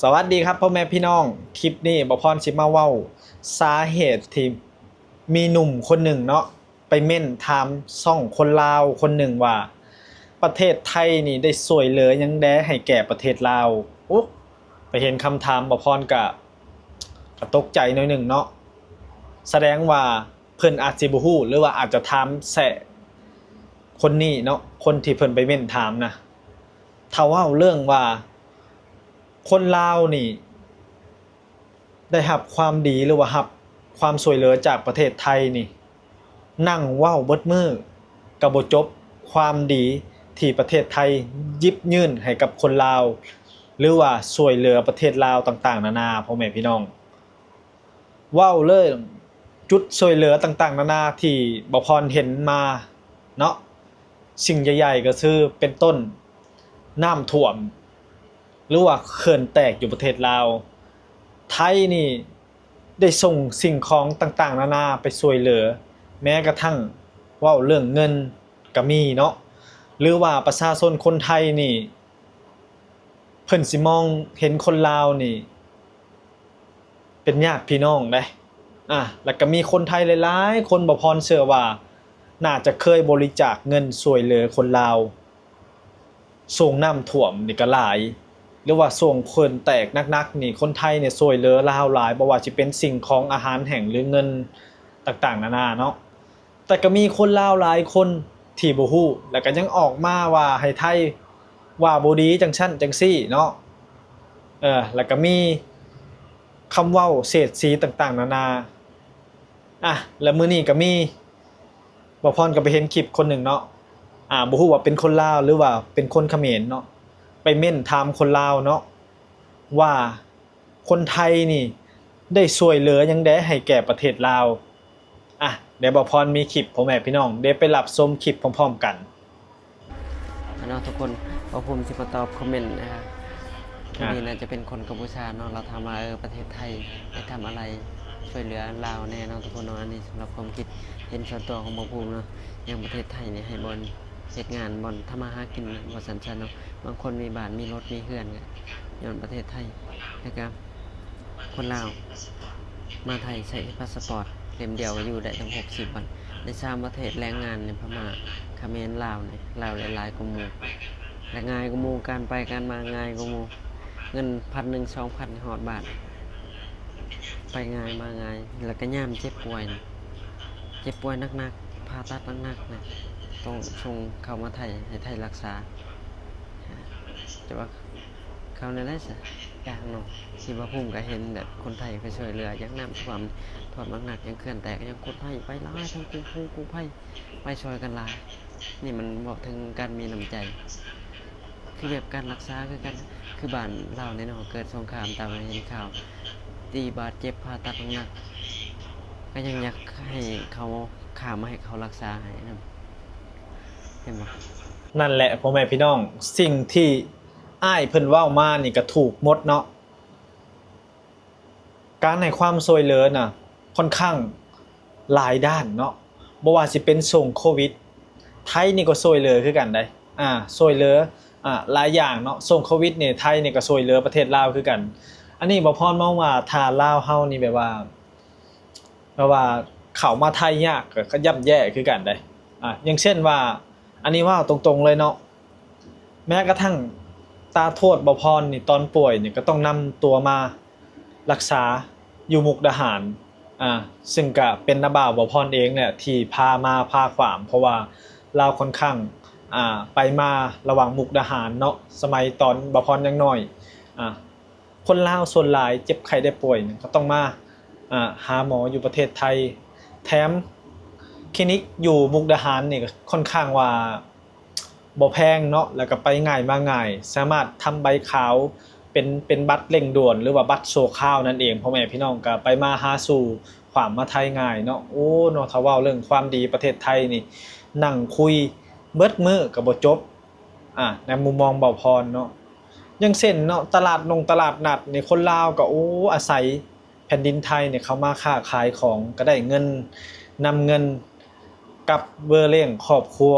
สวัสดีครับพ่อแม่พี่น้องคลิปนี้บ่พรสิมาเว้าสาเหตุที่มีหนุ่มคนหนึ่งเนาะไปเม่นถามซ่องคนลาวคนหนึ่งว่าประเทศไทยนี่ได้สวยเหลือยังแดให้แก่ประเทศลาวโอ้ไปเห็นคำถามบ่พรก็ตกใจหน่อยหนึ่งเนาะแสดงว่าเพิ่นอาจสิบ่ฮู้หรือว่าอาจจะถามแซะคนนี้เนาะคนที่เพิ่นไปเม่นถามนะถ้าเว้าเรื่องว่าคนลาวนี่ได้รับความดีหรือว่ารับความช่วยเหลือจากประเทศไทยนี่นั่งเว้าเบิดมื้อก็บ่จบความดีที่ประเทศไทยหยิบยื่นให้กับคนลาวหรือว่าช่วยเหลือประเทศลาวต่างๆนานาพ่อแม่พี่น้องเว้าเรื่องจุดช่วยเหลือต่างๆนานาที่บ่พรเห็นมาเนาะสิ่งใหญ่ๆก็คือเป็นต้นน้ำท่วมหรือว่าเขื่อนแตกอยู่ประเทศลาวไทยนี่ได้ส่งสิ่งของต่างๆนานาไปช่วยเหลือแม้กระทั่งเว้าเรื่องเงินก็มีเนาะหรือว่าประชาชนคนไทยนี่เพิ่นสิมองเห็นคนลาวนี่เป็นญาติพี่น้องเด้แล้วก็มีคนไทยหลายๆคนบ่พรเชื่อว่าน่าจะเคยบริจาคเงินช่วยเหลือคนลาวส่งน้ำท่วมนี่ก็หลายหรือว่าส่งเขื่อนแตกนักๆนี่คนไทยเนี่ยช่วยเหลือลาวหลายบ่ว่าสิเป็นสิ่งของอาหารแห้งหรือเงินต่างๆนานาเนาะแต่ก็มีคนลาวหลายคนที่บ่ฮู้แล้วก็ยังออกมาว่าให้ไทยว่าบ่ดีจังซั่นจังซี่เนาะแล้วก็มีคำเว้าเศษสีต่างๆนานาแล้วมื้อนี้ก็มีบ่พรก็ไปเห็นคลิปคนหนึ่งเนาะบ่ฮู้ว่าเป็นคนลาวหรือว่าเป็นคนเขมรเนาะไปเม่นถามคนลาวเนาะว่าคนไทยนี่ได้ช่วยเหลือยังแดให้แก่ประเทศลาวเดี๋ยวบ่พรมีคลิปพ่อแม่พี่น้องเดี๋ยวไปรับชมคลิปพร้อมๆกันเนาะทุกคนพอภูมิสิมาตอบคอมเมนต์นะครับนี่น่าจะเป็นคนกัมพูชาเนาะเราทำมาประเทศไทยได้ทำอะไรช่วยเหลือลาวแน่เนาะทุกคนเนาะอันนี้สำหรับความคิดเห็นส่วนตัวของบ่ภูมิเนาะอย่างประเทศไทยเนี่ยให้บอลเฮ็ดงานบอลทำมาหากินบ่สัญชาติเนาะบางคนมีบ้านมีรถมีเฮือนก็ย้อนประเทศไทยนะครับคนลาวมาไทยใช้พาสปอร์ตเล่มเดียวก็อยู่ได้ตั้ง60 วันใน3ประเทศแรงงานในพม่าเขมรลาวเนี่ยลาวหลายๆกว่าหมู่และง่ายกว่าหมู่การไปการมาง่ายกว่าหมู่เงิน1,000 2,000ฮอดบาทไปง่ายมาง่ายแล้วก็ย่ามเจ็บป่วยหนักๆผ่าตัดหนักๆนะต้องส่งเข้ามาไทยให้ไทยรักษาจะว่าเขาในได้สิอย่างเนาะที่ว่าพุ่มก็เห็นแบบคนไทยไปช่วยเหลือยังน้ำท่วมถอดหนักยังเขื่อนแตกยังคนไทยไปหลายทั้งกู้ภัยไปช่วยกันหลายนี่มันบอกถึงการมีน้ำใจคือแบบการรักษาคือกันคือบ้านเราเนี่ยเนาะเกิดสงครามตามเห็นข่าวตีบาดเจ็บผ่าตัดหนักก็ยังอยากให้เขาข่ามาให้เขารักษาให้นะเห็นบ่นั่นแหละพ่อแม่พี่น้องสิ่งที่อ้ายเพิ่นเว้ามานี่ก็ถูกหมดเนาะการให้ความช่วยเหลือน่ะค่อนข้างหลายด้านเนาะบ่ว่าสิเป็นช่วงโควิดไทยนี่ก็ช่วยเหลือคือกันได้ช่วยเหลือหลายอย่างเนาะช่วงโควิดนี่ไทยนี่ก็ช่วยเหลือประเทศลาวคือกันอันนี้บ่พรมองว่าถ้าลาวเฮานี่แบบว่าเข้ามาไทยยากก็ย่ำแย่คือกันได้อย่างเช่นว่าอันนี้ว่าตรงๆเลยเนาะแม้กระทั่งตาโทษบ่พรนี่ตอนป่วยนี่ก็ต้องนำตัวมารักษาอยู่มุกดาหารซึ่งก็เป็นน้าบ่าวบ่พรเองเนี่ยที่พาขวามเพราะว่าเราค่อนข้างไปมาระหว่างมุกดาหารเนาะสมัยตอนบ่พรยังน้อยคนลาวส่วนหลายเจ็บไข้ได้ป่วยก็ต้องมาหาหมออยู่ประเทศไทยแถมคลินิกอยู่มุกดาหารนี่ก็ค่อนข้างว่าบ่แพงเนาะแล้วก็ไปง่ายมาง่ายสามารถทำใบขาวเป็นบัตรเร่งด่วนหรือว่าบัตรโชว์ข้าวนั่นเองพ่อแม่พี่น้องก็ไปมาหาสู่ความมาไทยง่ายเนาะโอ้เนาะถ้าเว้าเรื่องความดีประเทศไทยนี่นั่งคุยเบิดมื้อก็บ่จบในมุมมองเบาพรเนาะอย่างเช่นเนาะตลาดนัดนี่คนลาวก็โอ้อาศัยแผ่นดินไทยเนี่ยเขามาค้าขายของก็ได้เงินนำเงินกับเลี้ยงครอบครัว